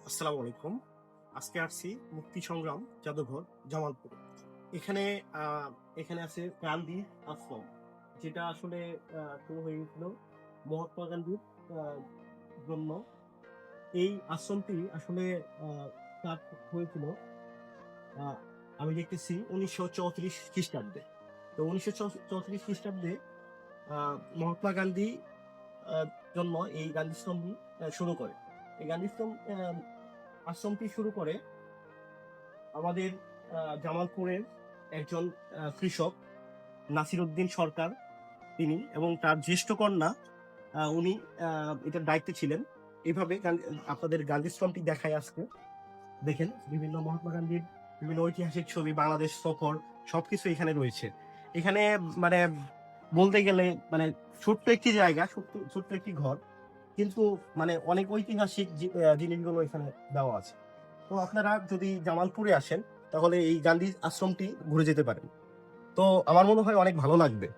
আসসালামু আলাইকুম। আজকে আসছি মুক্তি সংগ্রাম জাদুঘর জামালপুর। এখানে এখানে আছে গান্ধী আশ্রম, যেটা আসলে শুরু হয়েছিল মহাত্মা গান্ধীর আহ, জন্য। এই আশ্রমটি আসলে স্টার্ট হয়েছিল, আহ, আমি দেখতেছি 1934 খ্রিস্টাব্দে। তো 1934 খ্রিস্টাব্দে মহাত্মা গান্ধী আহ, জন্য এই গান্ধীশ্রমটি শুরু করে। এই গান্ধীশ্রম আশ্রমটি শুরু করে আমাদের জামালপুরের একজন কৃষক নাসির উদ্দিন সরকার, তিনি এবং তার জ্যেষ্ঠ কন্যা, উনি এটার দায়িত্বে ছিলেন। এইভাবে আপনাদের গান্ধীশ্রমটি দেখায় আজকে। দেখেন বিভিন্ন মহাত্মা গান্ধীর বিভিন্ন ঐতিহাসিক ছবি, বাংলাদেশ সফর, সবকিছু এখানে রয়েছে। এখানে মানে বলতে গেলে মানে ছোট্ট একটি জায়গা, ছোট্ট একটি ঘর, কিন্তু মানে অনেক ঐতিহাসিক জিনিসগুলো এখানে দেওয়া আছে। তো আপনারা যদি জামালপুরে আসেন তাহলে এই গান্ধী আশ্রমটি ঘুরে যেতে পারেন। তো আমার মনে হয় অনেক ভালো লাগবে।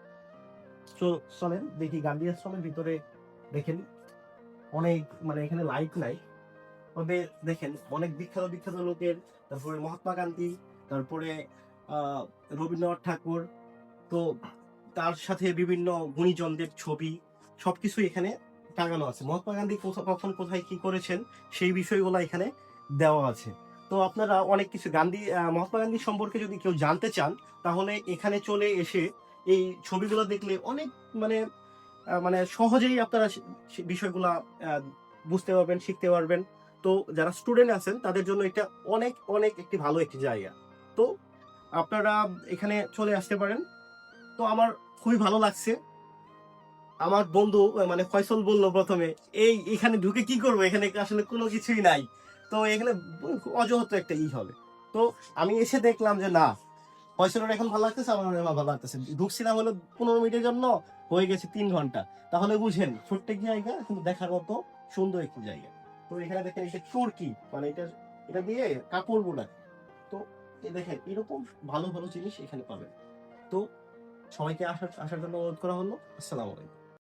তো চলেন দেখি গান্ধী আশ্রমের ভিতরে। দেখেন অনেক মানে এখানে লাইট নাই, তবে দেখেন অনেক বিখ্যাত বিখ্যাত লোকের, তারপরে মহাত্মা গান্ধী, তারপরে আহ রবীন্দ্রনাথ ঠাকুর, তো তার সাথে বিভিন্ন গুণীজনদের ছবি, সবকিছু এখানে টাঙানো আছে। মহাত্মা গান্ধী কখন কোথায় কি করেছেন সেই বিষয়গুলো এখানে দেওয়া আছে। তো আপনারা অনেক কিছু মহাত্মা গান্ধী সম্পর্কে যদি কেউ জানতে চান, তাহলে এখানে চলে এসে এই ছবিগুলো দেখলে অনেক মানে মানে সহজেই আপনারা বিষয়গুলা আহ, বুঝতে পারবেন, শিখতে পারবেন। তো যারা স্টুডেন্ট আছেন তাদের জন্য এটা অনেক অনেক একটি ভালো একটি জায়গা। তো আপনারা এখানে চলে আসতে পারেন। তো আমার খুবই ভালো লাগছে। আমার বন্ধু মানে ফয়সল বললো প্রথমে, এখানে ঢুকে কি করবো, এখানে আসলে কোনো কিছুই নাই, তো এখানে অযথা একটা হবে। তো আমি এসে দেখলাম যে না, ফয়সলের এখন ভালো লাগতেছে, আমার ভালো লাগতেছে। ঢুকছিলাম হলো 15 মিনিটের জন্য, হয়ে গেছে 3 ঘন্টা। তাহলে বুঝেন ছোট্ট একটি জায়গা কিন্তু দেখার মতো সুন্দর একটি জায়গা। তো এখানে দেখেন এটা চরকি, মানে এটা দিয়ে কাপড় বোনা। তো দেখেন এরকম ভালো ভালো জিনিস এখানে পাবেন। তো সবাইকে আসার জন্য অনুরোধ করা হলো। আসসালামু আলাইকুম।